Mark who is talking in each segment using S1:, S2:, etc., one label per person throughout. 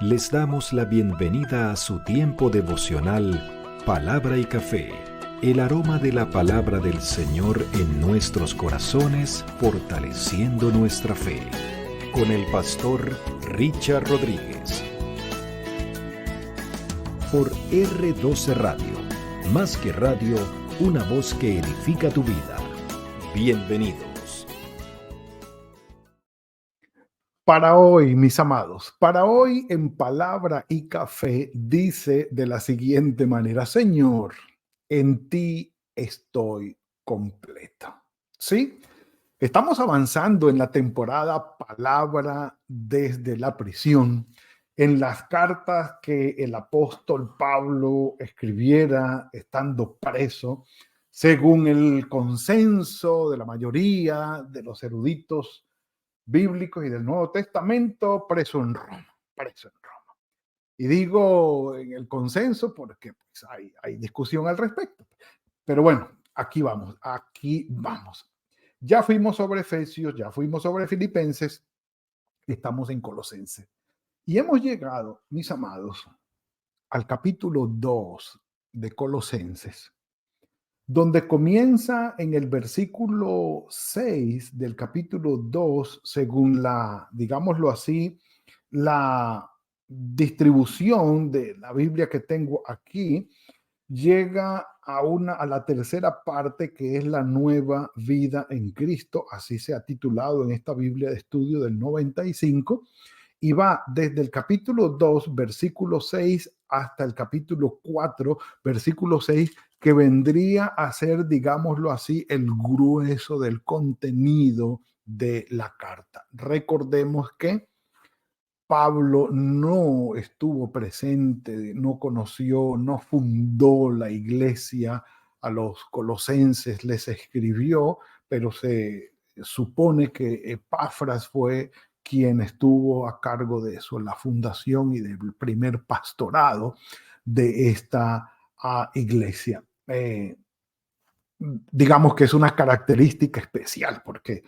S1: Les damos la bienvenida a su tiempo devocional Palabra y Café, el aroma de la palabra del Señor en nuestros corazones, fortaleciendo nuestra fe. Con el pastor Richard Rodríguez. Por R12 Radio, más que radio, una voz que edifica tu vida. Bienvenidos.
S2: Para hoy, mis amados, para hoy en Palabra y Café dice de la siguiente manera: Señor, en ti estoy completo. ¿Sí? Estamos avanzando en la temporada Palabra desde la prisión, en las cartas que el apóstol Pablo escribiera estando preso, según el consenso de la mayoría de los eruditos bíblicos y del Nuevo Testamento, preso en Roma, preso en Roma. Y digo en el consenso porque pues, hay discusión al respecto. Pero bueno, aquí vamos. Ya fuimos sobre Efesios, ya fuimos sobre Filipenses, estamos en Colosenses. Y hemos llegado, mis amados, al capítulo 2 de Colosenses, donde comienza en el versículo 6 del capítulo 2, según la, digámoslo así, la distribución de la Biblia que tengo aquí, llega a la tercera parte, que es la nueva vida en Cristo, así se ha titulado en esta Biblia de estudio del 95, y va desde el capítulo 2, versículo 6, hasta el capítulo 4, versículo 6, que vendría a ser, digámoslo así, el grueso del contenido de la carta. Recordemos que Pablo no estuvo presente, no conoció, no fundó la iglesia a los colosenses, les escribió, pero se supone que Epafras fue quien estuvo a cargo de eso, la fundación y del primer pastorado de esta iglesia. Digamos que es una característica especial porque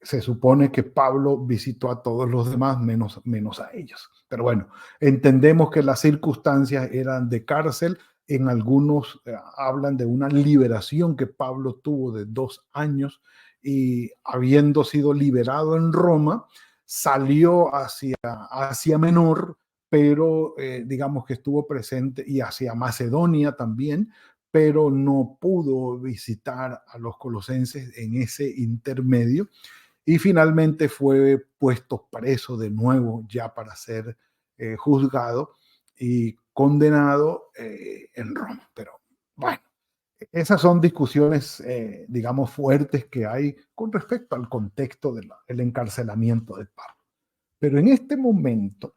S2: se supone que Pablo visitó a todos los demás menos a ellos. Pero bueno, entendemos que las circunstancias eran de cárcel. En algunos hablan de una liberación que Pablo tuvo de 2 años y habiendo sido liberado en Roma, salió hacia Asia Menor, pero digamos que estuvo presente y hacia Macedonia también, pero no pudo visitar a los colosenses en ese intermedio y finalmente fue puesto preso de nuevo ya para ser juzgado y condenado en Roma. Pero bueno, esas son discusiones, digamos, fuertes que hay con respecto al contexto del encarcelamiento de Pablo. Pero en este momento,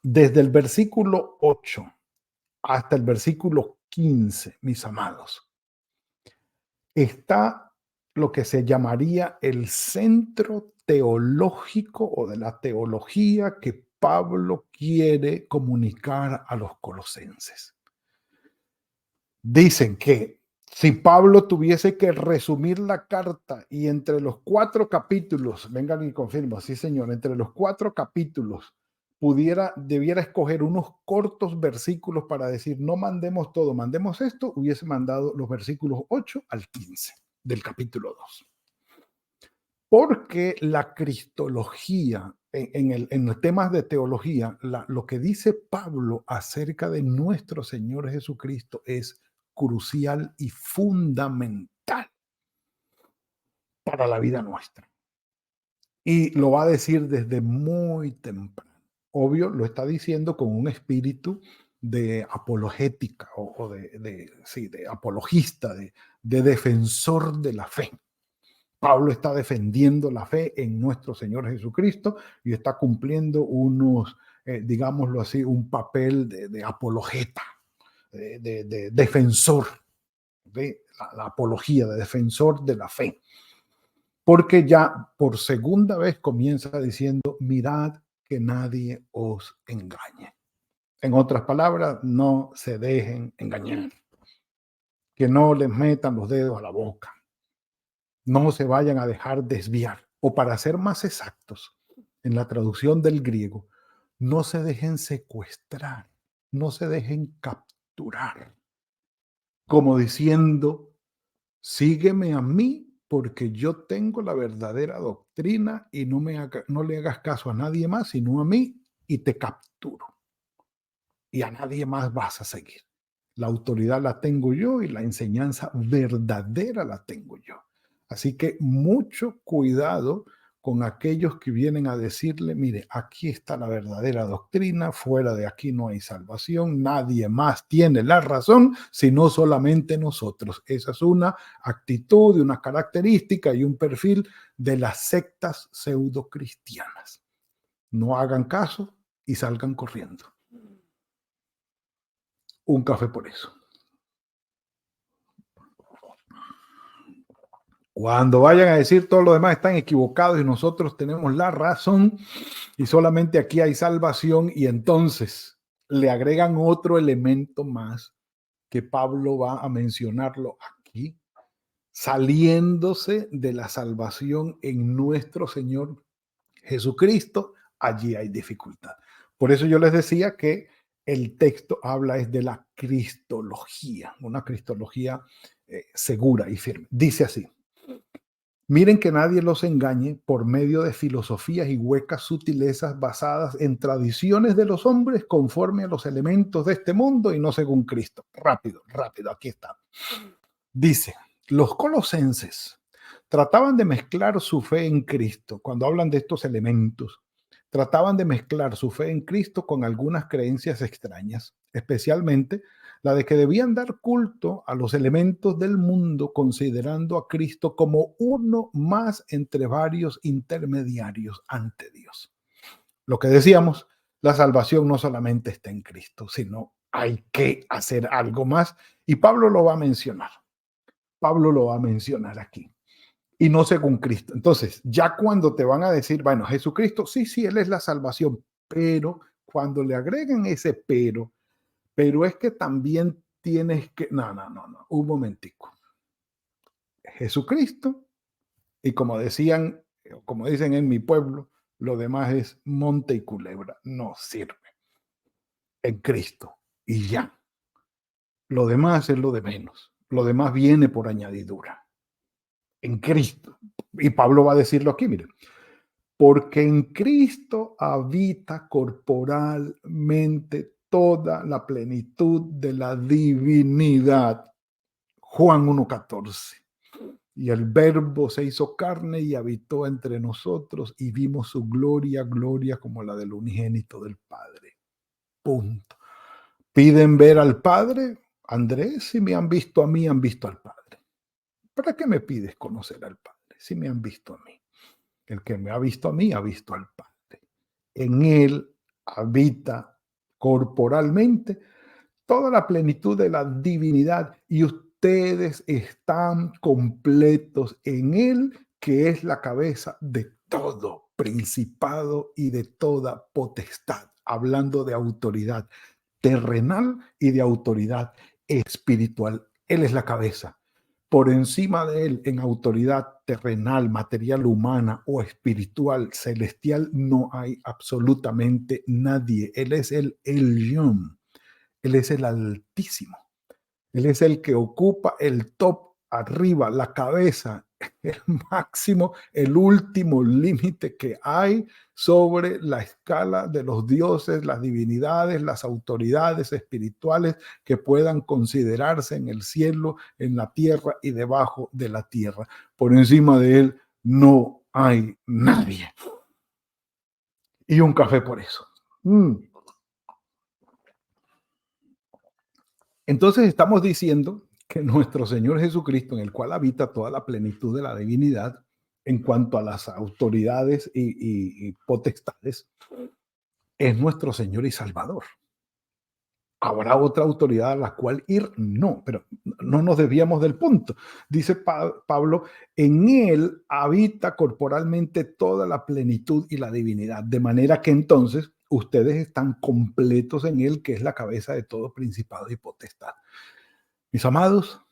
S2: desde el versículo 8 hasta el versículo 15, mis amados, está lo que se llamaría el centro teológico o de la teología que Pablo quiere comunicar a los colosenses. Dicen que si Pablo tuviese que resumir la carta y entre los 4 capítulos, vengan y confirmo, sí señor, entre los 4 capítulos debiera escoger unos cortos versículos para decir, no mandemos todo, mandemos esto, hubiese mandado los versículos 8 al 15 del capítulo 2. Porque la cristología, en los temas de teología, lo que dice Pablo acerca de nuestro Señor Jesucristo es crucial y fundamental para la vida nuestra. Y lo va a decir desde muy temprano. Obvio, lo está diciendo con un espíritu de apologética o de apologista, de defensor de la fe. Pablo está defendiendo la fe en nuestro Señor Jesucristo y está cumpliendo digámoslo así, un papel de apologeta, de defensor, de la apología, de defensor de la fe. Porque ya por segunda vez comienza diciendo, mirad que nadie os engañe. En otras palabras, no se dejen engañar. Que no les metan los dedos a la boca. No se vayan a dejar desviar. O para ser más exactos, en la traducción del griego, No se dejen secuestrar, no se dejen capturar, como diciendo, sígueme a mí porque yo tengo la verdadera doctrina y no le hagas caso a nadie más sino a mí y te capturo. Y a nadie más vas a seguir. La autoridad la tengo yo y la enseñanza verdadera la tengo yo. Así que mucho cuidado con aquellos que vienen a decirle, mire, aquí está la verdadera doctrina, fuera de aquí no hay salvación, nadie más tiene la razón, sino solamente nosotros. Esa es una actitud, una característica y un perfil de las sectas pseudocristianas. No hagan caso y salgan corriendo. Un café por eso. Cuando vayan a decir todos los demás están equivocados y nosotros tenemos la razón y solamente aquí hay salvación, y entonces le agregan otro elemento más que Pablo va a mencionarlo aquí, saliéndose de la salvación en nuestro Señor Jesucristo, allí hay dificultad. Por eso yo les decía que el texto habla es de la cristología, una cristología segura y firme. Dice así: miren que nadie los engañe por medio de filosofías y huecas sutilezas basadas en tradiciones de los hombres conforme a los elementos de este mundo y no según Cristo. Rápido, rápido, aquí está. Dice, los colosenses trataban de mezclar su fe en Cristo. Cuando hablan de estos elementos, trataban de mezclar su fe en Cristo con algunas creencias extrañas, especialmente la de que debían dar culto a los elementos del mundo, considerando a Cristo como uno más entre varios intermediarios ante Dios. Lo que decíamos, la salvación no solamente está en Cristo, sino hay que hacer algo más, y Pablo lo va a mencionar. Pablo lo va a mencionar aquí. Y no según Cristo. Entonces, ya cuando te van a decir, bueno, Jesucristo, sí, sí, Él es la salvación, pero cuando le agregan ese pero es que también tienes que, no, un momentico. Jesucristo, y como decían, como dicen en mi pueblo, lo demás es monte y culebra, no sirve. En Cristo, y ya. Lo demás es lo de menos. Lo demás viene por añadidura. En Cristo. Y Pablo va a decirlo aquí, miren. Porque en Cristo habita corporalmente toda la plenitud de la divinidad. Juan 1:14. Y el Verbo se hizo carne y habitó entre nosotros y vimos su gloria, gloria como la del unigénito del Padre. Punto. ¿Piden ver al Padre? Andrés, si me han visto a mí, han visto al Padre. ¿Para qué me pides conocer al Padre si me han visto a mí? El que me ha visto a mí ha visto al Padre. En Él habita corporalmente toda la plenitud de la divinidad y ustedes están completos en Él, que es la cabeza de todo principado y de toda potestad, hablando de autoridad terrenal y de autoridad espiritual. Él es la cabeza. Por encima de él, en autoridad terrenal, material, humana o espiritual, celestial, no hay absolutamente nadie. Él es el Elyon. Él es el Altísimo. Él es el que ocupa el top arriba, la cabeza, el máximo, el último límite que hay sobre la escala de los dioses, las divinidades, las autoridades espirituales que puedan considerarse en el cielo, en la tierra y debajo de la tierra. Por encima de él no hay nadie. Y un café por eso. Entonces estamos diciendo que nuestro Señor Jesucristo, en el cual habita toda la plenitud de la divinidad, en cuanto a las autoridades y potestades, es nuestro Señor y Salvador. ¿Habrá otra autoridad a la cual ir? No, pero no nos desviamos del punto. Dice Pablo, en Él habita corporalmente toda la plenitud y la divinidad, de manera que entonces ustedes están completos en Él, que es la cabeza de todo principado y potestad. Mis amados,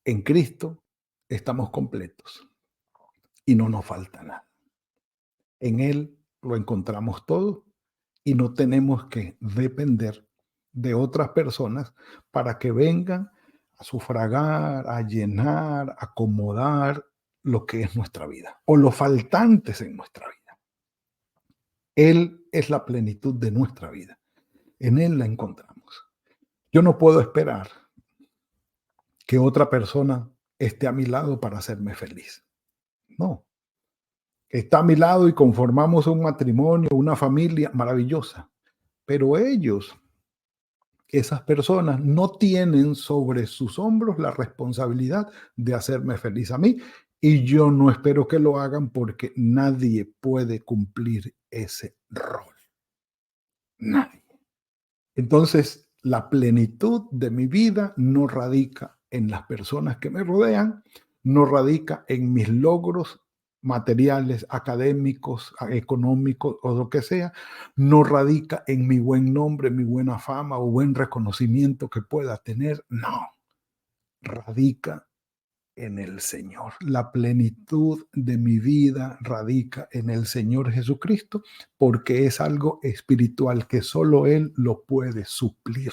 S2: en Cristo estamos completos y no nos falta nada. En Él lo encontramos todo y no tenemos que depender de otras personas para que vengan a sufragar, a llenar, a acomodar lo que es nuestra vida o los faltantes en nuestra vida. Él es la plenitud de nuestra vida. En Él la encontramos. Yo no puedo esperar que otra persona esté a mi lado para hacerme feliz. No. Está a mi lado y conformamos un matrimonio, una familia maravillosa. Pero ellos, esas personas, no tienen sobre sus hombros la responsabilidad de hacerme feliz a mí. Y yo no espero que lo hagan porque nadie puede cumplir ese rol. Nadie. Entonces, la plenitud de mi vida no radica en las personas que me rodean, no radica en mis logros materiales, académicos, económicos o lo que sea, no radica en mi buen nombre, mi buena fama o buen reconocimiento que pueda tener, no, radica en el Señor. La plenitud de mi vida radica en el Señor Jesucristo porque es algo espiritual que solo Él lo puede suplir.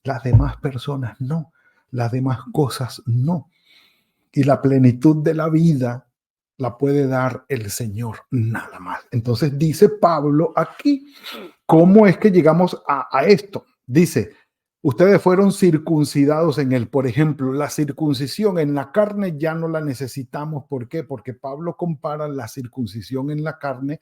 S2: Las demás personas no, las demás cosas no. Y la plenitud de la vida la puede dar el Señor, nada más. Entonces dice Pablo aquí, ¿cómo es que llegamos a esto? Dice, ustedes fueron circuncidados en él. Por ejemplo, la circuncisión en la carne ya no la necesitamos. ¿Por qué? Porque Pablo compara la circuncisión en la carne,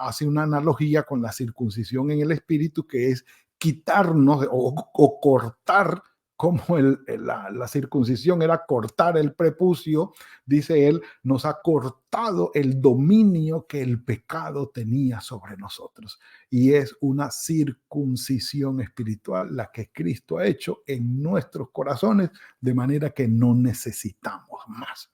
S2: hace una analogía con la circuncisión en el espíritu, que es quitarnos o cortar, como la circuncisión era cortar el prepucio, dice él, nos ha cortado el dominio que el pecado tenía sobre nosotros. Y es una circuncisión espiritual la que Cristo ha hecho en nuestros corazones, de manera que no necesitamos más.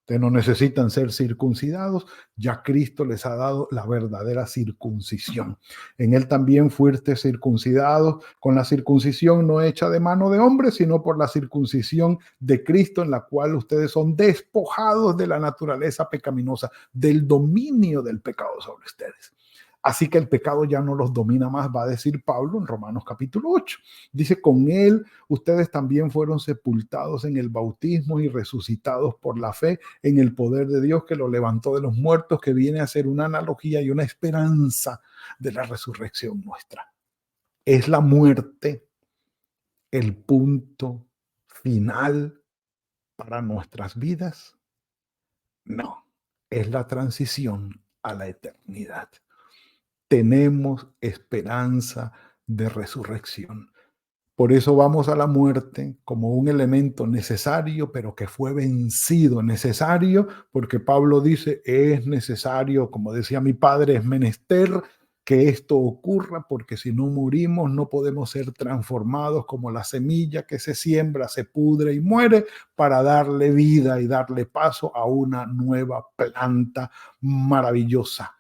S2: Ustedes no necesitan ser circuncidados, ya Cristo les ha dado la verdadera circuncisión. En Él también fuiste circuncidados con la circuncisión no hecha de mano de hombre, sino por la circuncisión de Cristo, en la cual ustedes son despojados de la naturaleza pecaminosa, del dominio del pecado sobre ustedes. Así que el pecado ya no los domina más, va a decir Pablo en Romanos capítulo 8. Dice, con él ustedes también fueron sepultados en el bautismo y resucitados por la fe en el poder de Dios que lo levantó de los muertos, que viene a ser una analogía y una esperanza de la resurrección nuestra. ¿Es la muerte el punto final para nuestras vidas? No, es la transición a la eternidad. Tenemos esperanza de resurrección. Por eso vamos a la muerte como un elemento necesario, pero que fue vencido. Necesario porque Pablo dice, es necesario, como decía mi padre, es menester que esto ocurra, porque si no morimos no podemos ser transformados como la semilla que se siembra, se pudre y muere, para darle vida y darle paso a una nueva planta maravillosa.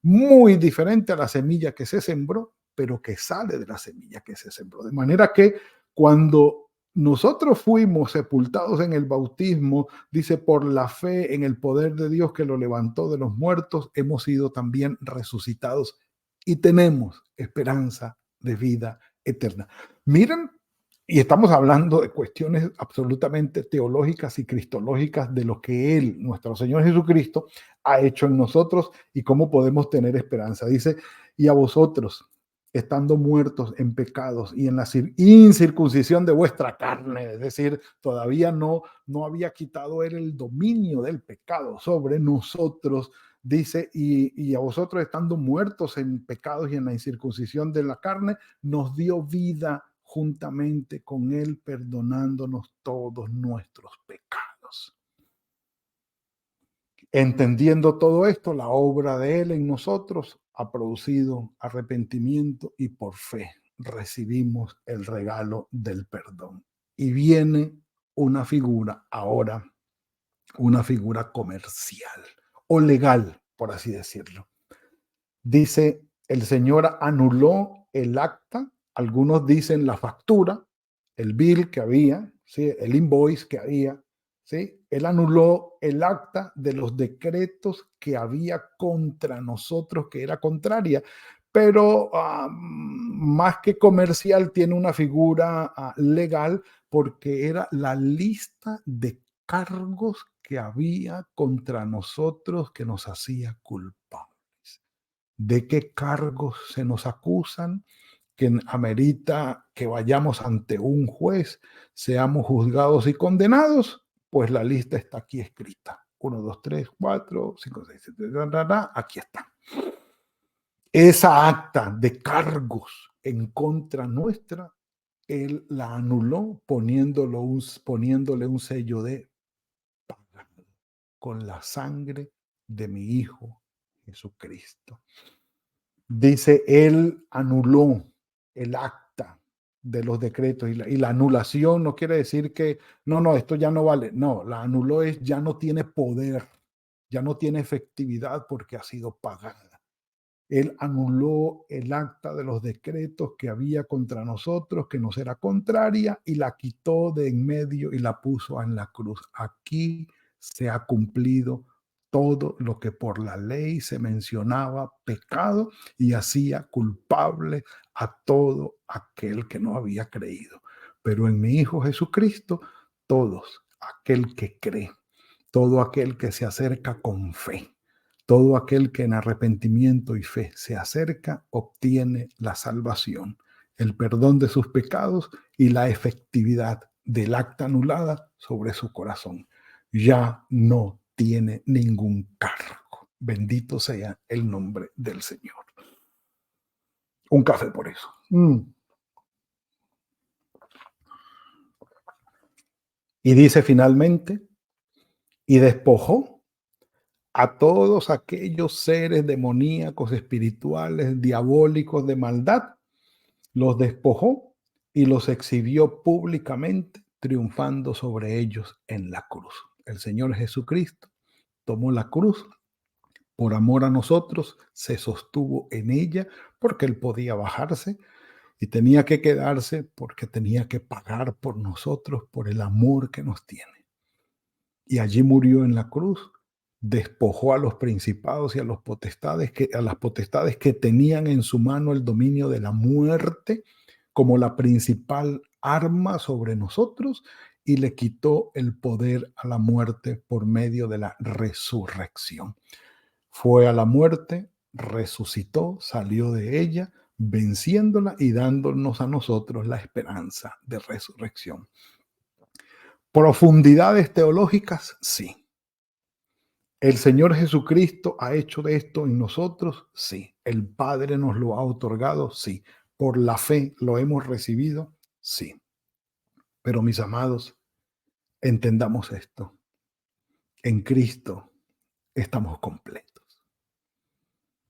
S2: Muy diferente a la semilla que se sembró, pero que sale de la semilla que se sembró. De manera que cuando nosotros fuimos sepultados en el bautismo, dice, por la fe en el poder de Dios que lo levantó de los muertos, hemos sido también resucitados y tenemos esperanza de vida eterna. Miren, y estamos hablando de cuestiones absolutamente teológicas y cristológicas de lo que Él, nuestro Señor Jesucristo, ha hecho en nosotros y cómo podemos tener esperanza. Dice, y a vosotros, estando muertos en pecados y en la incircuncisión de vuestra carne, es decir, todavía no había quitado Él el dominio del pecado sobre nosotros, dice, y a vosotros estando muertos en pecados y en la incircuncisión de la carne, nos dio vida juntamente con Él, perdonándonos todos nuestros pecados. Entendiendo todo esto, la obra de Él en nosotros ha producido arrepentimiento y por fe recibimos el regalo del perdón. Y viene una figura ahora, una figura comercial o legal, por así decirlo. Dice, el Señor anuló el acta, algunos dicen la factura, el bill que había, ¿sí? El invoice que había, ¿sí? Él anuló el acta de los decretos que había contra nosotros, que era contraria, pero más que comercial tiene una figura legal porque era la lista de cargos que había contra nosotros que nos hacía culpables. ¿De qué cargos se nos acusan? Que amerita que vayamos ante un juez, seamos juzgados y condenados, pues la lista está aquí escrita. 1, 2, 3, 4, 5, 6, 7, aquí está. Esa acta de cargos en contra nuestra, él la anuló poniéndole un sello de pagado con la sangre de mi Hijo Jesucristo. Dice, él anuló el acta de los decretos y la anulación no quiere decir que no, esto ya no vale. No, la anuló es ya no tiene poder, ya no tiene efectividad porque ha sido pagada. Él anuló el acta de los decretos que había contra nosotros, que nos era contraria, y la quitó de en medio y la puso en la cruz. Aquí se ha cumplido todo lo que por la ley se mencionaba pecado y hacía culpable a todo aquel que no había creído. Pero en mi Hijo Jesucristo, todos, aquel que cree, todo aquel que se acerca con fe, todo aquel que en arrepentimiento y fe se acerca, obtiene la salvación, el perdón de sus pecados y la efectividad del acta anulada sobre su corazón. Ya no tiene ningún cargo. Bendito sea el nombre del Señor. Un café por eso. Y dice finalmente, y despojó a todos aquellos seres demoníacos, espirituales, diabólicos de maldad, los despojó y los exhibió públicamente, triunfando sobre ellos en la cruz. El Señor Jesucristo tomó la cruz por amor a nosotros, se sostuvo en ella porque Él podía bajarse y tenía que quedarse porque tenía que pagar por nosotros, por el amor que nos tiene. Y allí murió en la cruz, despojó a los principados y a las potestades que tenían en su mano el dominio de la muerte como la principal arma sobre nosotros, y le quitó el poder a la muerte por medio de la resurrección. Fue a la muerte, resucitó, salió de ella, venciéndola y dándonos a nosotros la esperanza de resurrección. Profundidades teológicas, sí. ¿El Señor Jesucristo ha hecho de esto en nosotros? Sí. ¿El Padre nos lo ha otorgado? Sí. ¿Por la fe lo hemos recibido? Sí. Pero mis amados, entendamos esto. En Cristo estamos completos.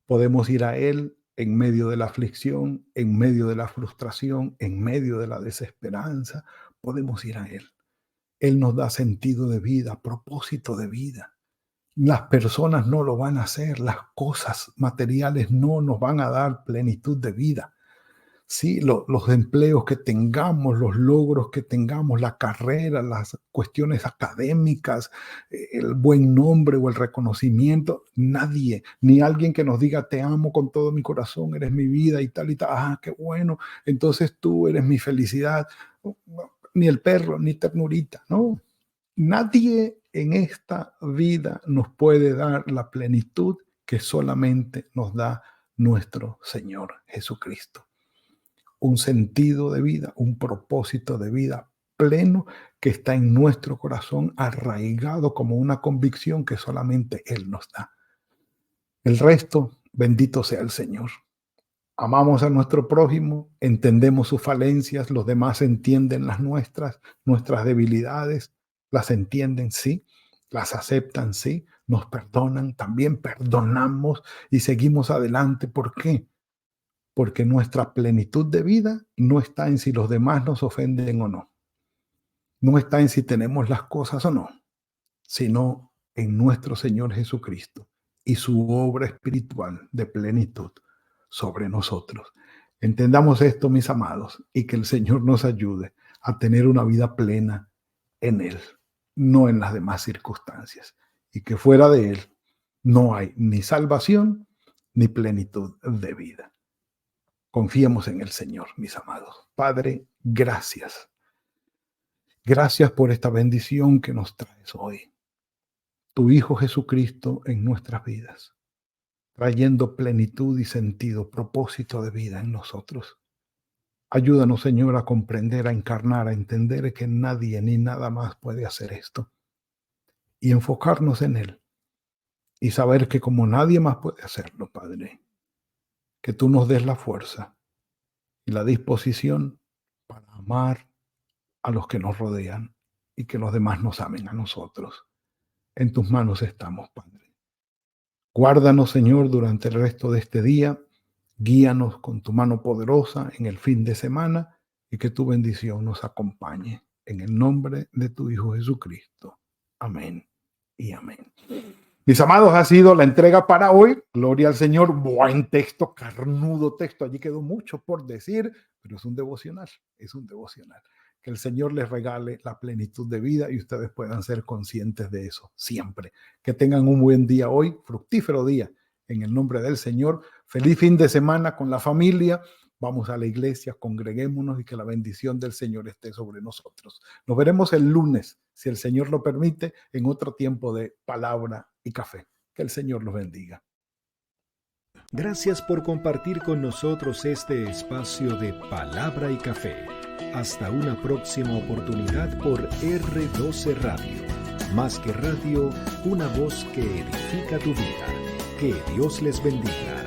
S2: Podemos ir a Él en medio de la aflicción, en medio de la frustración, en medio de la desesperanza. Podemos ir a Él. Él nos da sentido de vida, propósito de vida. Las personas no lo van a hacer, las cosas materiales no nos van a dar plenitud de vida. Sí, los empleos que tengamos, los logros que tengamos, la carrera, las cuestiones académicas, el buen nombre o el reconocimiento, nadie, ni alguien que nos diga te amo con todo mi corazón, eres mi vida y tal, qué bueno, entonces tú eres mi felicidad, ni el perro, ni ternurita, no. Nadie en esta vida nos puede dar la plenitud que solamente nos da nuestro Señor Jesucristo. Un sentido de vida, un propósito de vida pleno que está en nuestro corazón, arraigado como una convicción que solamente Él nos da. El resto, bendito sea el Señor. Amamos a nuestro prójimo, entendemos sus falencias, los demás entienden las nuestras debilidades, las entienden, sí, las aceptan, sí, nos perdonan, también perdonamos y seguimos adelante. ¿Por qué? Porque nuestra plenitud de vida no está en si los demás nos ofenden o no. No está en si tenemos las cosas o no, sino en nuestro Señor Jesucristo y su obra espiritual de plenitud sobre nosotros. Entendamos esto, mis amados, y que el Señor nos ayude a tener una vida plena en Él, no en las demás circunstancias, y que fuera de Él no hay ni salvación ni plenitud de vida. Confiemos en el Señor, mis amados. Padre, gracias. Gracias por esta bendición que nos traes hoy. Tu Hijo Jesucristo en nuestras vidas, trayendo plenitud y sentido, propósito de vida en nosotros. Ayúdanos, Señor, a comprender, a encarnar, a entender que nadie ni nada más puede hacer esto. Y enfocarnos en Él. Y saber que como nadie más puede hacerlo, Padre, que tú nos des la fuerza y la disposición para amar a los que nos rodean y que los demás nos amen a nosotros. En tus manos estamos, Padre. Guárdanos, Señor, durante el resto de este día. Guíanos con tu mano poderosa en el fin de semana y que tu bendición nos acompañe. En el nombre de tu Hijo Jesucristo. Amén y amén. Mis amados, ha sido la entrega para hoy. Gloria al Señor. Buen texto, carnudo texto. Allí quedó mucho por decir, pero es un devocional. Es un devocional. Que el Señor les regale la plenitud de vida y ustedes puedan ser conscientes de eso siempre. Que tengan un buen día hoy, fructífero día. En el nombre del Señor. Feliz fin de semana con la familia. Vamos a la iglesia, congreguémonos y que la bendición del Señor esté sobre nosotros. Nos veremos el lunes, si el Señor lo permite, en otro tiempo de palabra y café. Que el Señor los bendiga.
S1: Gracias por compartir con nosotros este espacio de palabra y café. Hasta una próxima oportunidad por R12 Radio. Más que radio, una voz que edifica tu vida. Que Dios les bendiga.